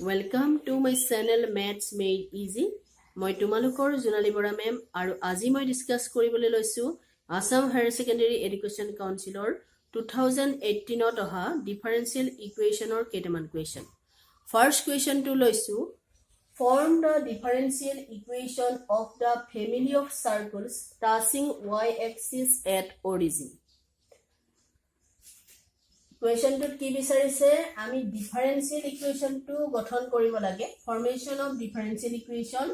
Welcome to my channel Maths Made Easy. মই তোমালোকৰ Jonali Bora ma'am আৰু আজি মই ডিসকাস কৰিবলৈ লৈছো আসাম হায়াৰ সেকেন্ডাৰী এডুকেশন কাউন্সিলৰ 2018 ত অহা ডিফাৰেন্সিয়েল ইকুৱেচনৰ কেইটামান কুৱেশ্যন ফাৰ্স্ট কুৱেশ্যনটো লৈছো form the differential equation of the family of circles touching y axis at origin. Question to কি বিচাৰিছে আমি differential equation to গঠন কৰিব লাগে formation of differential equation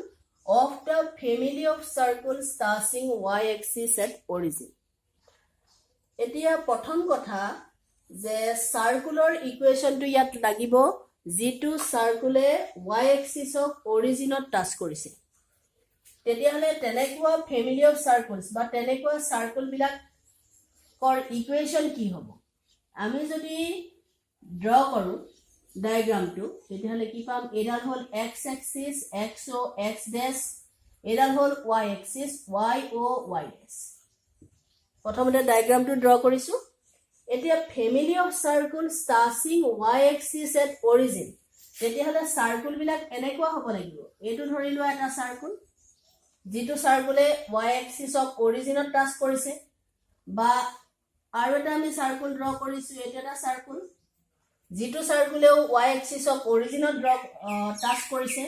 of the family of circles touching y axis at origin. এতিয়া প্ৰথম কথা যে সাৰ্কুলাৰ ইকুয়েশন টু ইয়াত লাগিব যেটো সাৰ্কুলে y axis অফ অৰিজিনত টাচ কৰিছে তেতিয়াহলে তেনেকুৱা ফ্যামিলি অফ সাৰ্কলস বা তেনেকুৱা সাৰ্কল বিলাক কৰ ইকুয়েশন কি হ'ব আমি যদি ড্ৰ কৰো ডায়াগ্ৰামটো তেতিয়াহলে কি পাম এডাল হল x axis x o x dash এডাল হল y axis y o y dash প্ৰথমতে ডায়াগ্ৰামটো ড্ৰ কৰিছো এতিয়া family of circles touching y axis at origin তেতিয়াহলে সাৰ্কল বিলাক এনেকুৱা হ'ব লাগিব এটো ধৰি লোৱা এটা সাৰ্কল যেটো সাৰ্কলে y axis অফ অৰিজিনত টাচ কৰিছে বা আৰু এটা আমি সাৰ্কল ড্ৰ কৰিছো এটা এটা সাৰ্কল যেটো সাৰ্কলেও y axis অফ অৰিজিনত টাচ কৰিছে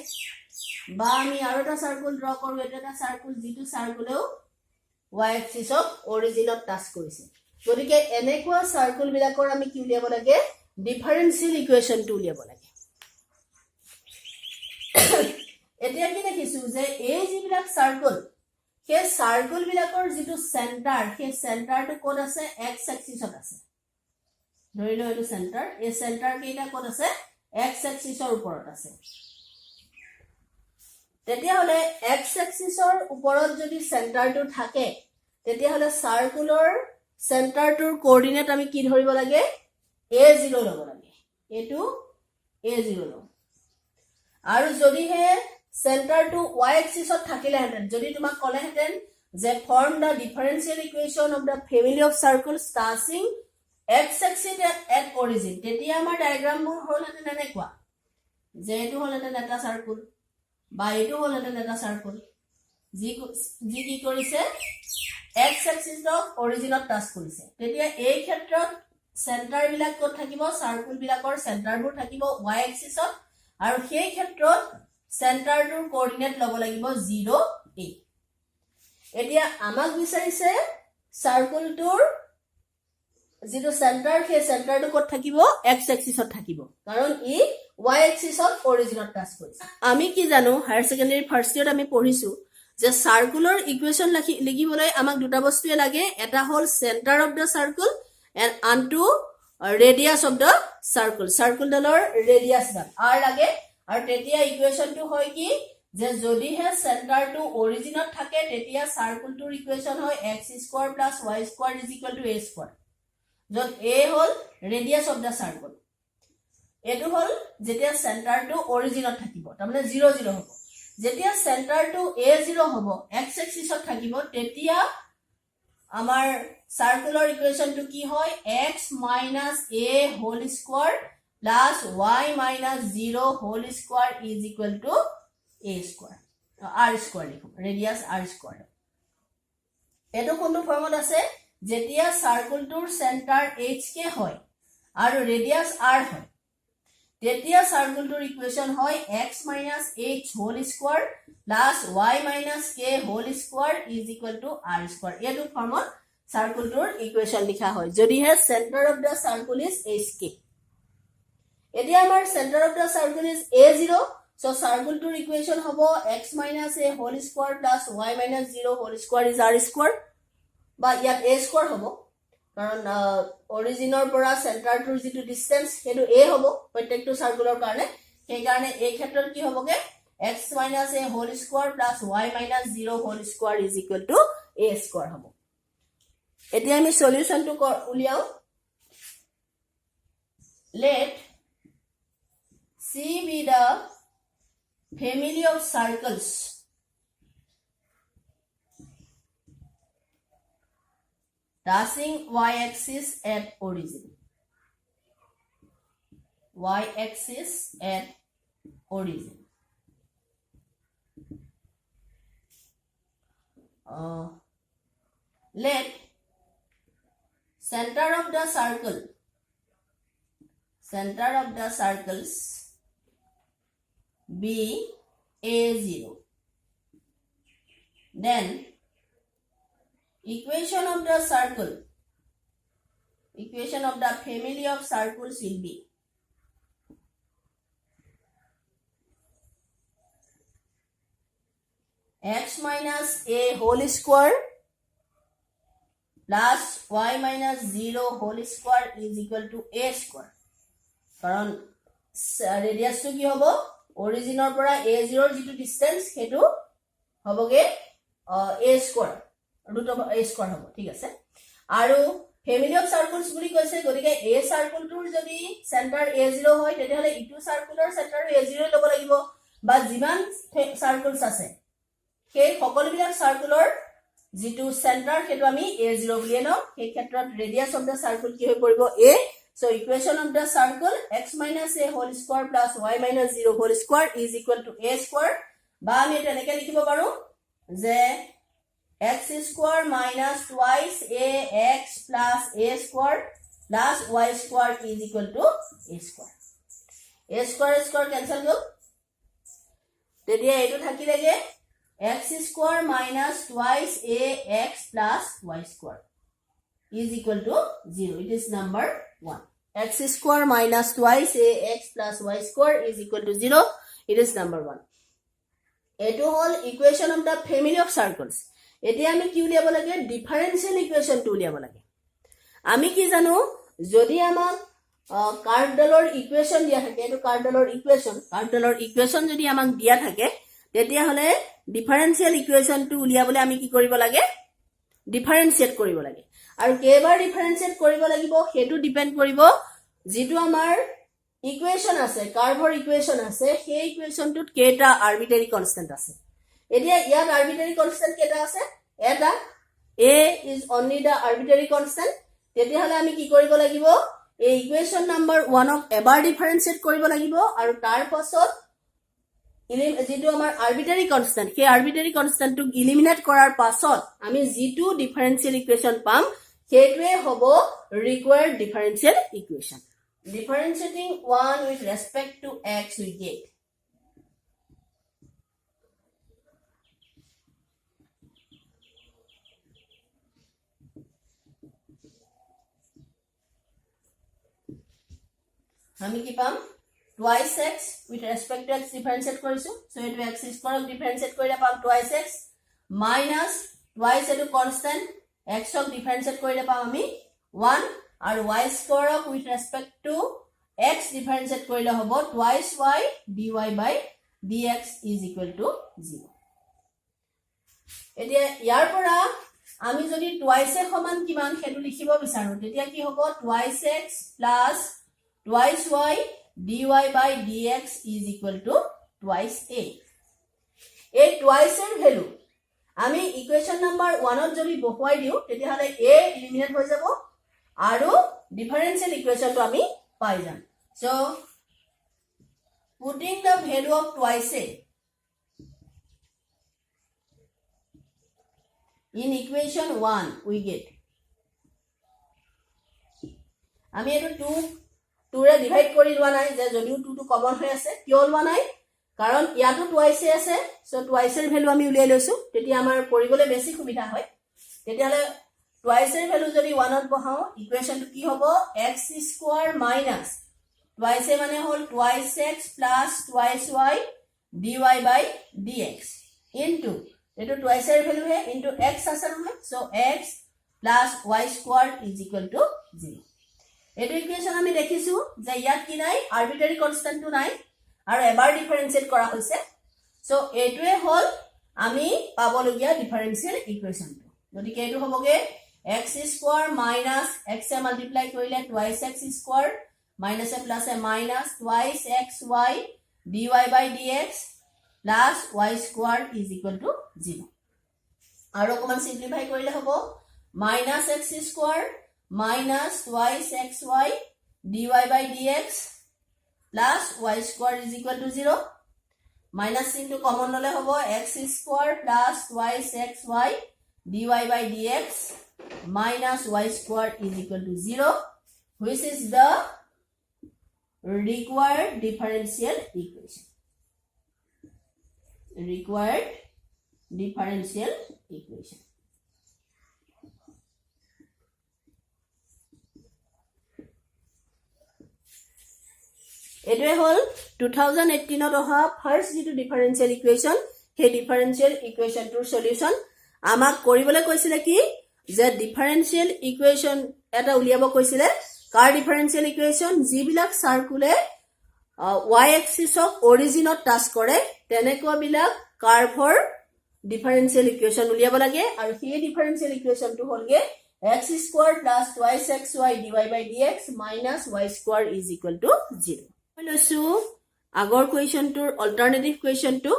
বা আমি আৰু এটা সাৰ্কল ড্ৰ কৰো এটা এটা সাৰ্কল যেটো সাৰ্কলেও y axis অফ অৰিজিনত টাচ কৰিছে গতিকে এনেকুৱা সাৰ্কল বিলাকৰ আমি কি উলিয়াব লাগে ডিফাৰেন্সিয়েল ইকুৱেচনটো উলিয়াব লাগে এতিয়া কি দেখিছো যে এই যিবিলাক সাৰ্কল সেই সাৰ্কল বিলাকৰ যেটো সেন্টাৰ সেই সেন্টাৰটো কোড আছে x axisত আছে ধৰি লও এটো সেন্টাৰ এই সেন্টাৰ কেইটা কোড আছে x axisৰ ওপৰত আছে তেতিয়াহলে x axisৰ ওপৰত যদি সেন্টাৰটো থাকে তেতিয়াহলে সাৰ্কুলাৰ সেন্টাৰটোৰ কোঅৰ্ডিনেট আমি কি ধৰিব লাগে a0 লব লাগে এটো a0 লব আৰু যদি হে সেন্টাৰটো y axisত থাকিলে হেতেন যদি তোমাক কলে হেতেন যে form the differential equation of the family of circles touching x axis at origin তেতিয়া আমাৰ ডায়াগ্ৰামবোৰ হল হেতেন এনেকুৱা যে এটো হল হেতেন এটা সাৰ্কল বা এটো হল হেতেন এটা সাৰ্কল যি কি কৰিছে x axis অফ অৰিজিনত টাচ কৰিছে তেতিয়া এই ক্ষেত্ৰত সেন্টাৰ বিলাক ক'ত থাকিব সাৰ্কল বিলাকৰ সেন্টাৰবোৰ থাকিব y axisত আৰু সেই ক্ষেত্ৰত সেন্টাৰটোৰ কোঅৰ্ডিনেট লব লাগিব 0 a এতিয়া আমাক বিচাৰিছে সাৰ্কলটোৰ যেটো সেন্টাৰ সেই সেন্টাৰটো ক'ত থাকিব x axisত থাকিব কাৰণ ই y axisত অৰিজিনত টাচ কৰিছে আমি কি জানো হায়াৰ সেকেন্ডাৰী ফাৰ্স্ট ইয়াৰত আমি পঢ়িছো যে সাৰ্কুলাৰ ইকুয়েশন লিখিবলৈ আমাক দুটা বস্তুৱে লাগে এটা হল সেন্টাৰ অফ দা সাৰ্কল এন্ড আনটো ৰেডিয়াস অফ দা সাৰ্কল সাৰ্কল ডালৰ ৰেডিয়াস ডাল r লাগে আৰু তেতিয়া ইকুয়েশনটো হয় কি যে যদি হে সেন্টাৰটো অৰিজিনত থাকে তেতিয়া সাৰ্কলটোৰ ইকুয়েশন হয় x² + y² = a², যত a হল ৰেডিয়াস অফ দা সাৰ্কল এটো হল যেতিয়া সেন্টাৰটো অৰিজিনত থাকিব তাৰমানে 0 0 হ'ব যেতিয়া সেন্টাৰটো a0 হ'ব x axisত থাকিব তেতিয়া আমাৰ সার্কুলার ইকুয়েশনটো কি হয় x - a whole square plus y - 0 whole square is equal to a square r square লিখো ৰেডিয়াস r square এটো কোনটো ফৰ্মত আছে যেতিয়া সাৰ্কুলটোৰ সেন্টাৰ hk হয় আৰু ৰেডিয়াস r হয় তেতিয়া সাৰ্কুলটোৰ ইকুয়েশন হয় x - h whole square plus y - k whole square is equal to r square এটো ফৰ্মত সাৰ্কুলটোৰ ইকুয়েশন লিখা হয় যদি হে centre of the circle is hk এতিয়া আমাৰ centre of the circle is a0 so সাৰ্কুলটোৰ ইকুয়েশন হ'ব x - a whole square plus y - 0 whole square is r square বা ইয়াত a square হ'ব কাৰণ অৰিজিনৰ পৰা সেন্টাৰটোৰ যেটো ডিসটেন্স হেতু a হ'ব প্ৰত্যেকটো সাৰ্কুলৰ কাৰণে সেই কাৰণে এই ক্ষেত্ৰত কি হ'বগে x - a whole square plus y - 0 whole square is equal to a square হ'ব এতিয়া আমি সলিউশনটো উলিয়াও let C be the family of circles touching y-axis at origin. Y-axis at origin. Let center of the circles be A0. Then equation of the family of circles will be x minus a whole square plus y minus 0 whole square is equal to a square. কারণ radius তো কি হবে অৰিজিনৰ পৰা a0 যেটো distance হেতু হবগে a square √ of a square হ'ব ঠিক আছে আৰু ফ্যামিলি অফ সাৰ্কলস বুলি কৈছে গতিকে a সাৰ্কলটোৰ যদি সেন্টাৰ a0 হয় তেতিয়াহলে ইটো সাৰ্কুলৰ সেন্টাৰ a0 ল'ব লাগিব বা যিমান সাৰ্কলস আছে সেই সকলোবিলাক সাৰ্কুলৰ যেটো সেন্টাৰ হেতু আমি a0 বুলি লম এই ক্ষেত্ৰত ৰেডিয়াস অফ দা সাৰ্কেল কি হৈ পৰিব a so equation of the circle x minus a whole square plus y minus 0 whole square is equal to a square বা আমি তেনেকৈ লিখিব পাৰো যে x square minus twice ax plus a square plus y square is equal to a square. A square cancel go. তেতিয়া এটো থাকিলেগে x square minus twice ax plus y square is equal to 0. It is number 1. X square minus twice ax plus y square is equal to 0. It is number 1. এটো হল equation of the family of circles এতিয়া আমি কি উলিয়াব লাগে differential equation two উলিয়াব লাগে আমি কি জানো যদি আমাক কাৰ্ডলৰ ইকুয়েশন দিয়া থাকে এটো কাৰ্ডলৰ ইকুয়েশন যদি আমাক দিয়া থাকে তেতিয়া হলে ডিফাৰেন্সিয়াল ইকুয়েশন টু উলিয়াবলে আমি কি কৰিব লাগে ডিফাৰেন্সিয়েট কৰিব লাগে আৰু কেবাৰ ডিফাৰেন্সিয়েট কৰিব লাগিব হেতু ডিপেন্ড কৰিব যেটো আমাৰ ইকুয়েশন আছে কাৰ্ভৰ ইকুয়েশন আছে সেই ইকুয়েশনটোত কেটা আৰবিটাৰি কনস্ট্যান্ট আছে এতিয়া ইয়াত আৰবিটাৰি কনস্ট্যান্ট কেটা আছে এটা a is only the arbitrary constant তেতিয়া হলে আমি কি কৰিব লাগিব এই ইকুয়েশন নাম্বাৰ 1 ক এবাৰ ডিফাৰেন্সিয়েট কৰিব লাগিব আৰু তাৰ পাছত যেটো আমাৰ আৰবিটাৰি কনস্ট্যান্ট সেই আৰবিটাৰি কনস্ট্যান্টক ইলিমিনেট কৰাৰ পাছত আমি যেটো ডিফাৰেন্সিয়েল ইকুয়েশন পাম সেইটোৱে হ'ব ৰিকোয়াৰ্ড ডিফারেন্সিয়েল equation differentiating one with respect to x we get আমি কি পাম twice x with respect to x differentiate কৰিছো so এটো x square differentiate কৰিলে পাম twice x minus twice এটো constant x ক differentiate কৰিলে পাম আমি 1 আৰু y square of with respect to x differentiate কৰিলে হ'ব twice y dy by dx is equal to 0 এতিয়া ইয়াৰ পৰা আমি যদি twice a সমান কিমান হেতু লিখিব বিচাৰো তেতিয়া কি হ'ব twice x plus twice y dy by dx is equal to twice a এই twice এর ভ্যালু আমি ইকুয়েশন নাম্বার 1 ত যদি বহুৱাই দিও তেতিয়া হলে a এলিমিনেট হৈ যাব আৰু ডিফারেন্সিয়াল ইকুয়েশন তো আমি পাই যাম so putting the value of twice a in equation 1 we get আমি এটো 2 ৰে ডিভাইড কৰি লোৱা নাই যে যদিও 2 টো কমন হৈ আছে কিয় লোৱা নাই কাৰণ ইয়াটো twice a আছে so twice এৰ ভ্যালু আমি উলিয়াই লৈছো তেতিয়া আমাৰ কৰিবলে বেছি সুবিধা হয় তেতিয়া হলে twice এর ভ্যালু যদি 1 ত বহাও ইকুয়েশন কি হবে x স্কয়ার মাইনাস twice এ মানে হল twice x plus twice y dy by dx into এটো twice এর ভ্যালু হে into x আছে নহয় so x plus y square is equal to 0 এটো ইকুয়েশন আমি দেখিছো যে ইয়াত কি নাই আরবিটারি কনস্ট্যান্ট তো নাই আৰু এবাৰ ডিফাৰেন্সিয়েট কৰা হৈছে so এটোৱে হল আমি পাবলগিয়া ডিফারেন্সিয়েল ইকুয়েশন গতিকে এটো হবগে x square minus x से multiply करिले twice x square minus a plus a minus twice xy dy by dx plus y square is equal to 0 আৰু অকমান সিম্পলিফাই কৰিলে হ'ব minus x square minus twice xy dy by dx plus y square is equal to 0. Minus into common lole hobo x square plus twice xy dy by dx minus y square is equal to 0, which is the required differential equation. Required differential equation. Etwe hol 2018 ot oha first jitu differential equation, he differential equation tur solution amak koribole koisile ki je differential equation eta uliabo koisile car differential equation jibilak circle y axis ok origin ot touch kore teneko bilak curve or differential equation uliabo lage aru he differential equation tu holge x square plus twice xy dy by dx minus y square is equal to 0. Agor question to alternative question to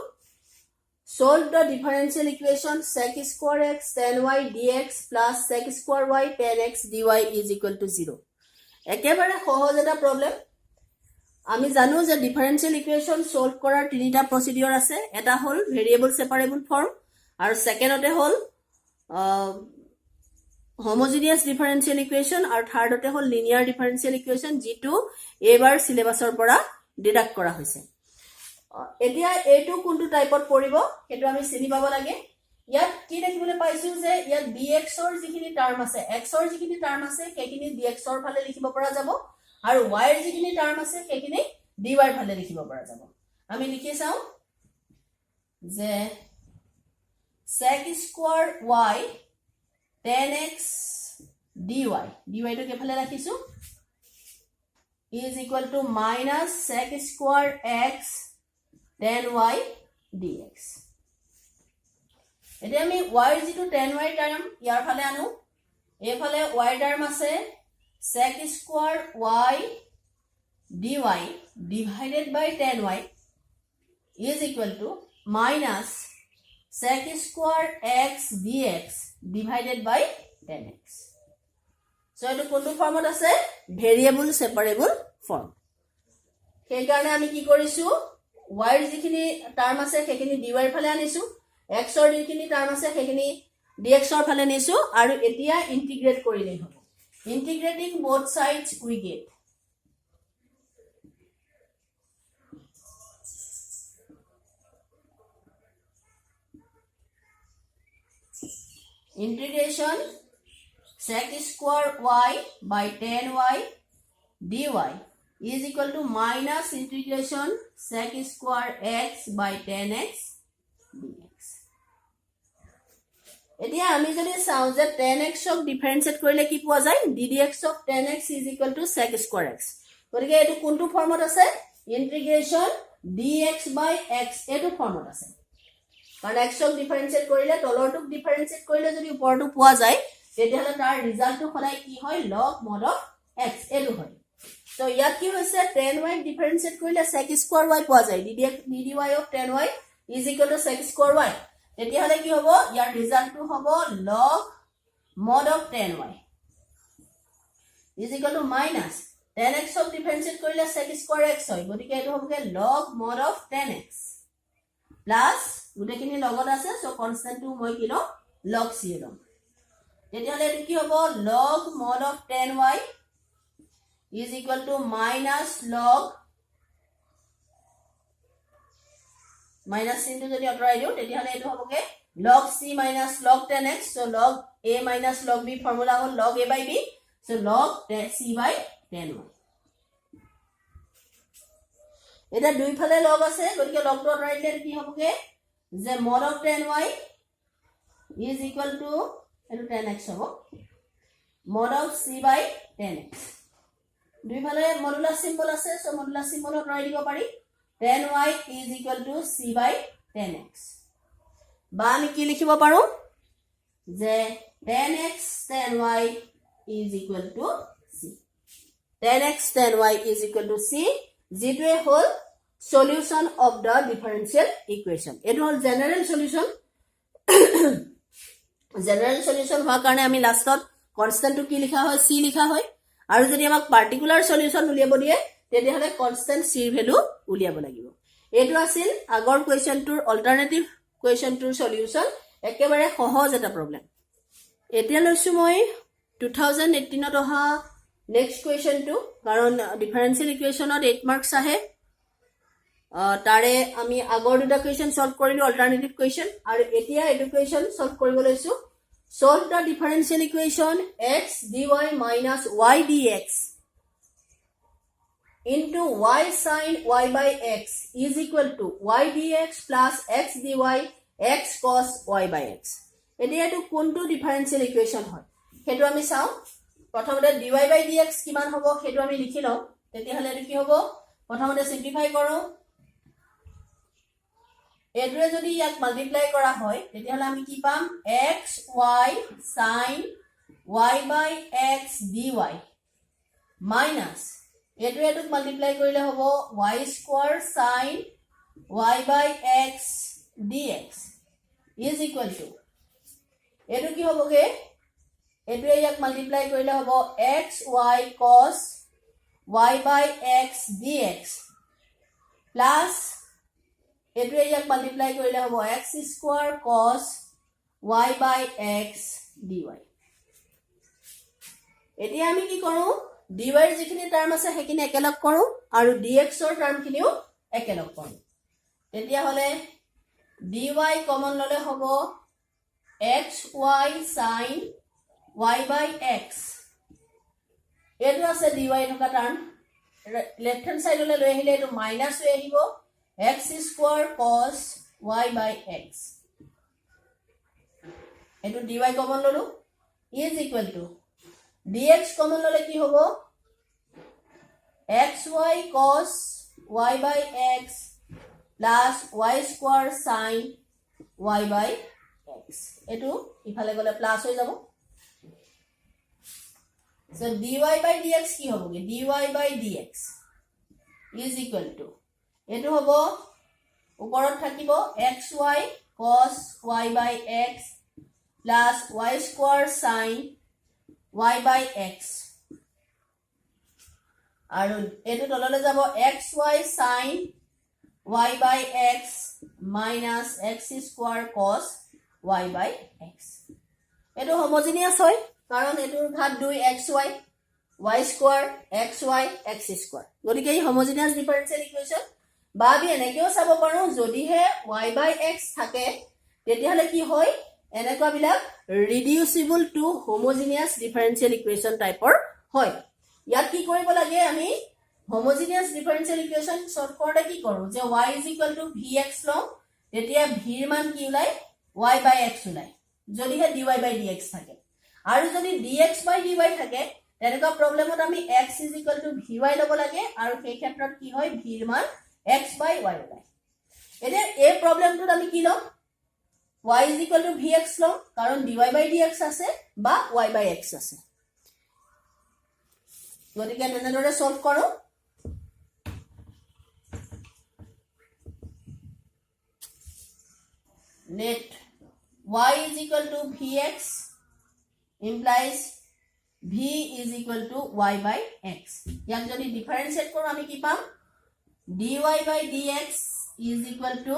solve the differential equation sec square x tan y dx plus sec square y tan x dy is equal to 0. Ekebare সহজ এটা problem. আমি জানো যে differential equation solve কৰাৰ তিনিটা procedure আছে. এটা হল variable separable form আৰু secondতে হল homogeneous differential equation আৰু thirdতে হল linear differential equation যেটো এবাৰ সিলেবাসৰ পৰা ডিডাক্ট কৰা হৈছে. এতিয়া এটো কোনটো টাইপত পৰিব হেতু আমি চিনি পাব লাগে. ইয়াত কি দেখিবলৈ পাইছো যে ইয়াত dx ৰ যিখিনি টাৰ্ম আছে x ৰ যিখিনি টাৰ্ম আছে সেইখিনি dx ৰ ফালে লিখিব পৰা যাব আৰু y ৰ যিখিনি টাৰ্ম আছে সেইখিনি dy ৰ ফালে লিখিব পৰা যাব. আমি লিখি চাও যে sec square y tan x dy to কেফালে ৰাখিছো is equal to minus sec square x tan y dx. এতিয়া আমি y যেটো tan y টার্ম ইয়াৰ ফালে আনো এফালে y টার্ম আছে sec square y dy divided by tan y is equal to minus sec square x dx divided by tan x. So etu কোনটো ফর্মত আছে variable separable form. সেই কাৰণে আমি কি কৰিছো y ৰ যিখিনি টাৰ্ম আছে সেইখিনি dy ৰ ফালে আনিছো x ৰ যিখিনি টাৰ্ম আছে সেইখিনি dx ৰ ফালে নিছো আৰু এতিয়া ইন্টিগ্ৰেট কৰিলে হ'ব. Integrating both sides we get integration sec square y by tan y dy is equal to minus integration sec square x by tan x dx. এতিয়া আমি যদি চাও যে tan x ক ডিফারেন্সিয়েট কৰিলে কি পোৱা যায় ddx of tan x is equal to sec square x. গতিকে এটো কোনটো ফর্মত আছে ইন্টিগ্রেশন dx by x এটো ফর্মত আছে. কাৰণ x ক ডিফাৰেন্সিয়েট কৰিলে তলৰটোক ডিফাৰেন্সিয়েট কৰিলে যদি ওপৰটো পোৱা যায় তেতিয়াহলে তাৰ ৰিজাল্টটো সদায় কি হয় log mod of x এটো হয়. সো ইয়াত কি হৈছে tan y ডিফারেন্সিয়েট কৰিলে sec square y পোৱা যায় dy of tan y is equal to sec square y. তেতিয়াহলে কি হ'ব ইয়াৰ ৰিজাল্টটো হ'ব log mod of tan y is equal to minus tan x ক ডিফারেন্সিয়েট কৰিলে sec square x হয়. গতিকে এটো হ'বগে log mod of tan x plus গুটেখিনি লগত আছে সো কনস্ট্যান্টটো মই কি লম log c লম. তেতিয়াহলে এটো কি হ'ব log mod of tan y is equal to minus log minus into যদি অতৰাই দিও তেতিয়াহলে এটো হ'বগে log c minus log tan x. so log a minus log b formula hall log a by b. so log c by tan y. এটা দুই ফালে log আছে গতিকে লগটো অতৰাই দিলে কি হ'বগে যে mod of tan y is equal to এটো tan x হ'ব mod of c by tan x. দুই ফালে মডুলাস সিম্বল আছে সো মডুলাস সিম্বল অতৰাই দিব পাৰি tan y is equal to c by tan x. বা আমি কি লিখিব পাৰো যে tan x tan y is equal to c. tan x tan y is equal to c যেটোৱে hall solution of the differential equation. এটো হল general solution. general solution হোৱাৰ কাৰণে আমি লাষ্টত কনস্ট্যান্টটো কি লিখা হয় c লিখা হয় আৰু যদি আমাক পাৰ্টিকুলাৰ সলিউশন উলিয়াব দিয়ে তেতিয়াহ'লে কনষ্টেণ্ট চিৰ ভেলু উলিয়াব লাগিব এইটো আছিল আগৰ কুৱেশ্যনটোৰ অল্টাৰনেটিভ কুৱেশ্যনটোৰ সলিউশ্যন একেবাৰে সহজ এটা প্ৰব্লেম এতিয়া লৈছো মই 2018ত অহা নেক্সট কুৱেশ্যনটো কাৰণ ডিফাৰেনশিয়েল ইকুৱেশ্যনত 8 মাৰ্কছ আহে তাৰে আমি আগৰ দুটা কুৱেশ্যন সলভ কৰিলো অল্টাৰনেটিভ কুৱেশ্যন আৰু এতিয়া এইটো কুৱেশ্যন সলভ কৰিব লৈছো solve the differential equation x dy minus y dx into y sin y by x is equal to y dx plus x dy x cos y by x এতিয়া এটো কোনটো differential equation হয় হেতু আমি চাও প্ৰথমতে dy by dx কিমান হ'ব হেতু আমি লিখি লও তেতিয়াহলে এটো কি হ'ব প্ৰথমতে সিম্পলিফাই কৰো এটোৱে যদি ইয়াক মাল্টিপ্লাই কৰা হয় তেতিয়াহলে আমি কি পাম x y sin y by x dy minus এটোৱে এটোক মাল্টিপ্লাই কৰিলে হ'ব y square sin y by x dx is equal to এটো কি হ'বগে এটোৱে ইয়াক মাল্টিপ্লাই কৰিলে হ'ব x y cos y by x dx plus এটোৱে ইয়াক মাল্টিপ্লাই কৰিলে হ'ব x square cos y by x dy এতিয়া আমি কি কৰো dy ৰ যিখিনি টাৰ্ম আছে হেকিনি একেলগ কৰো আৰু dx ৰ টাৰ্ম খিনিও একেলগ কৰো তেতিয়া হলে dy কমন ললে হ'ব xy sin y by x এটো আছে dy থকা টাৰ্ম লেফট হ্যান্ড সাইডলে লৈ আহিলে এটো মাইনাস হৈ আহিব x square cos y by x এটো dy কমন ললো is equal to dx common ললে কি হ'ব xy cos y by x plus y square sin y by x এটো ইফালে গলে প্লাস হৈ যাব so dy by dx কি হ'বগে dy by dx is equal to এটো হ'ব ওপৰত থাকিব xy cos y by x plus y square sin y by x আৰু এটো তললৈ যাব xy sin y by x minus x square cos y by x এটো হোমোজেনিয়াস হয় কাৰণ এটোৰ ঘাত 2xy y square xy x square গতিকে এই হোমোজেনিয়াস ডিফাৰেনশিয়েল ইকুৱেশ্যন বা আমি এনেকেও চাব পাৰো যদিহে y by x থাকে তেতিয়াহলে কি হয় এনেকুৱা বিলাক ৰিডিউসিবল টু হোমোজেনিয়াস ডিফাৰেনশিয়েল ইকুৱেশ্যন টাইপৰ হয় ইয়াত কি কৰিব লাগে আমি হোমোজেনিয়াস ডিফাৰেনশিয়েল ইকুৱেশ্যন সলভ কৰোতে কি কৰো যে y vx লও তেতিয়া v ৰ মান কি উলাই y by x উলাই যদিহে dy by dx থাকে আৰু যদি dx by dy থাকে তেনেকুৱা প্ৰবলেমত আমি x vy লব লাগে আৰু সেই ক্ষেত্ৰত কি হয় v ৰ মান x by y উলাই এতিয়া এই প্ৰবলেমটোত আমি কি লম y vx লম কাৰণ dy by dx আছে বা y by x আছে গতিকে এনেদৰে সলভ কৰো net y vx implies v is equal to y by x ইয়াক যদি ডিফাৰেনশিয়েট কৰো আমি কি পাম dy by dx is equal to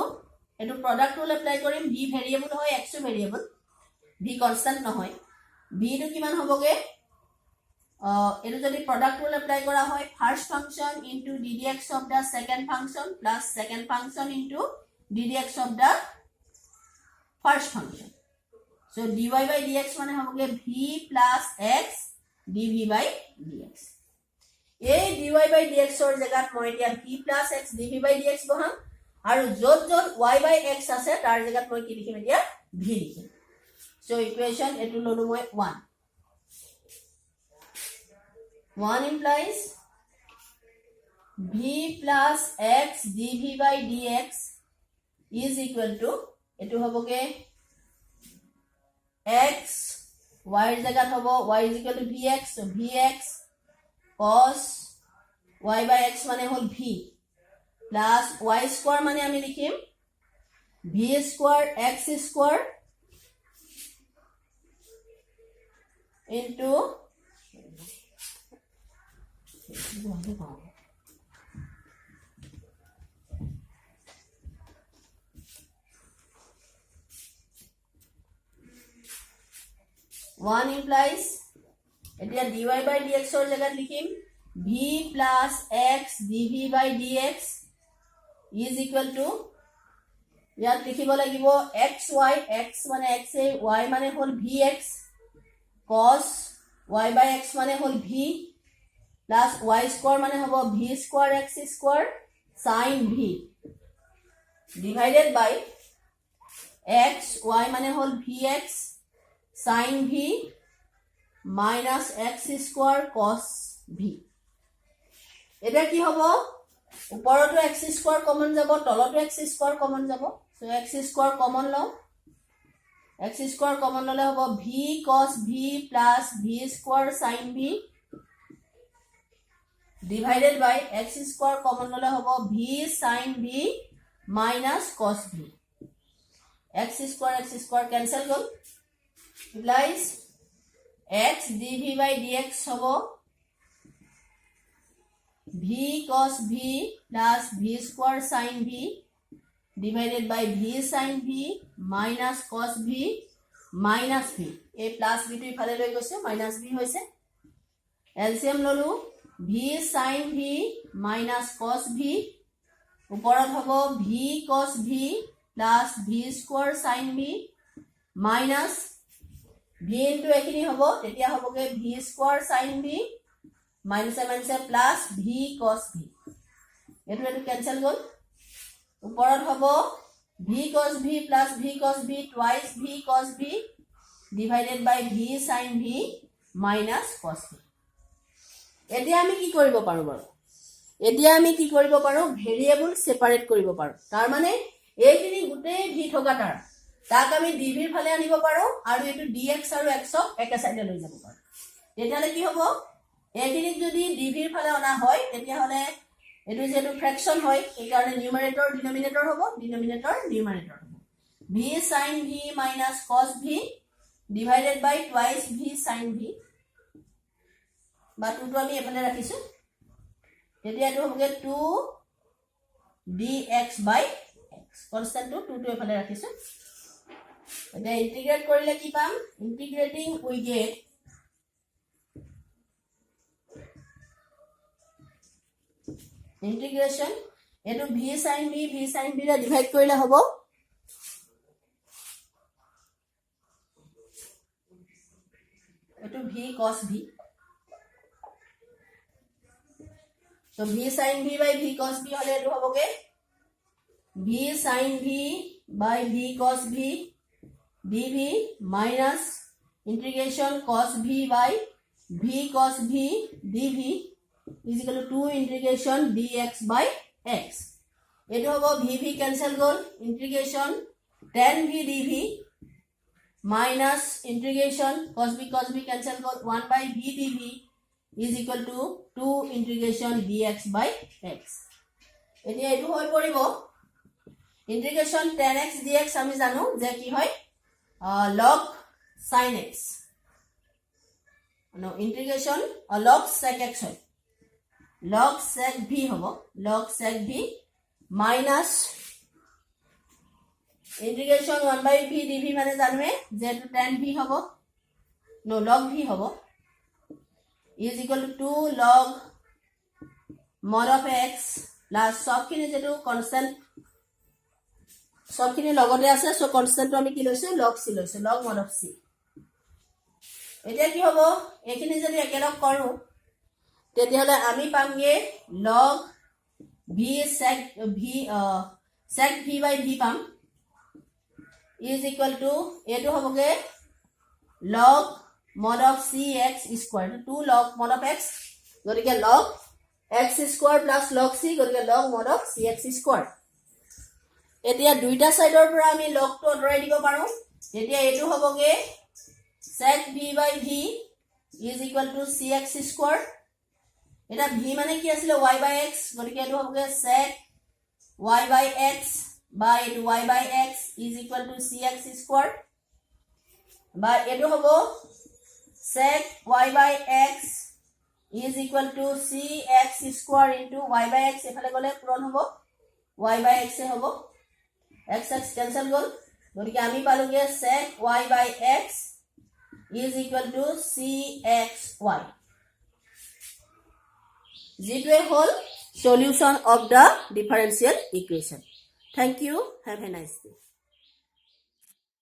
এটো প্ৰডাক্ট ৰুল এপ্লাই কৰিম v ভেৰিয়েবল হয় x ভেৰিয়েবল v কনস্ট্যান্ট নহয় v টো কিমান হ'বগে এটো যদি প্ৰডাক্ট ৰুল এপ্লাই কৰা হয় first function into ddx of the second function plus second function into ddx of the first function so dy by dx মানে হ'বগে v plus x dv by dx এই dy by dx ৰ জায়গাত মই এতিয়া v plus x dv by dx বহাম আৰু যত যত y by x আছে তাৰ জায়গাত মই কি লিখিম এতিয়া v লিখিম so ইকুৱেশ্যন এটো ললো মই 1 implies v plus x dv by dx is equal to এটো হবগে x y এর জায়গাত হব y is equal to vx so vx cos y by x মানে হল v plus y square মানে আমি লিখিম v square x square into 1 implies এতিয়া dy by dx ৰ জায়গাত লিখিম v plus x dv by dx is equal to ইয়াত লিখিব লাগিব xy x মানে x y মানে হল vx cos y by x মানে হল v plus y square মানে হ'ব v square x square sin v divided by x y মানে হল vx sin v minus x square cos v এটা কি হ'ব উপৰটো x square common যাব তলটো x square কমন যাব সো x square কমন লও x square কমন ললে হ'ব v cos v plus v square sin v divided by x square common lole hobo v sin v minus cos v x square cancel gol implies x dv by dx hobo v cos v plus v square sin v divided by v sin v minus cos v minus v a plus v to ifale loi goise minus v hoise LCM lolu v sin v minus cos v উপৰত হ'ব v cos v plus v square sin v minus v into এখিনি হ'ব তেতিয়া হ'বগে v square sin v minus plus v cos v এটো cancel গল উপৰত হ'ব v cos v plus v cos v twice v cos v divided by v sin v minus cos v এতিয়া আমি কি কৰিব পাৰো বাৰু এতিয়া আমি কি কৰিব পাৰো ভেৰিয়েবল সেপাৰেট কৰিব পাৰো তাৰ মানে এইখিনি গুটে ভি থকা তাক আমি dv ৰ ফালে আনিব পাৰো আৰু এটো dx আৰু x ক একে সাইডে লৈ যাব পাৰো তেতিয়ালে কি হ'ব এইখিনি যদি dv ৰ ফালে অনা হয় তেতিয়া হলে এটো যেটো ফ্ৰেকশন হয় এই কাৰণে নিউমাৰেটৰ ডিনোমিনেটৰ হ'ব ডিনোমিনেটৰ নিউমাৰেটৰ হ'ব v sin v minus cos v divided by twice v sin v বা 2 টো আমি এফালে ৰাখিছো তেতিয়া এটো হ'বগে 2 dx by x কনস্ট্যান্ট 2 টো এফালে ৰাখিছো এতিয়া ইন্টিগ্ৰেট কৰিলে কি পাম ইন্টিগ্ৰেটিং উই গেট ইন্টিগ্ৰেশন এটো v sin v ৰে ডিভাইড কৰিলে হ'ব এটো v cos v So v sin v by v cos v হলে এটো হবগে v sin v by v cos v dv minus integration cos v by v cos v dv is equal to 2 integration dx by x. এটো হবো v cancel goal integration tan v dv minus integration cos v cancel goal 1 by v dv is equal to 2 integration dx by x. এতিয়া এটো হৈ পৰিব integration tan x dx আমি জানো যে কি হয় log sin x no integration log sec x হয় log sec v হবো log sec v minus integration 1 by v dv মানে জানোৱে যে tan v হবো no log v হবো is equal to 2 log mod of x plus সবখিনি যেটো constant সবখিনি লগতে আছে সো কনস্ট্যান্ট আমি কি লৈছো log c লৈছো log mod of c এতিয়া কি হ'ব এখিনি যদি একেলগ কৰো তেতিয়াহলে আমি পামগে log v sec v by v পাম is equal to এটো হবগে log mod of cx square 2 log mod of x গতিকে log x square plus log c গতিকে log mod of cx square এতিয়া দুইটা সাইডৰ পৰা আমি log টো আঁতৰাই দিব পাৰো তেতিয়া এটো হবগে sec v by v is equal to cx square এটা v মানে কি আছিল y by x গতিকে এটো হবগে sec y by x by y by x is equal to cx square বা এটো হবো sec y by x is equal to cx square into y by x এফালে গলে পূৰণ হ'ব y by x এ হ'ব x x cancel গল গতিকে আমি পালোগে sec y by x is equal to CXY. যিটোৱে হ'ল solution of the differential equation. Thank you. Have a nice day.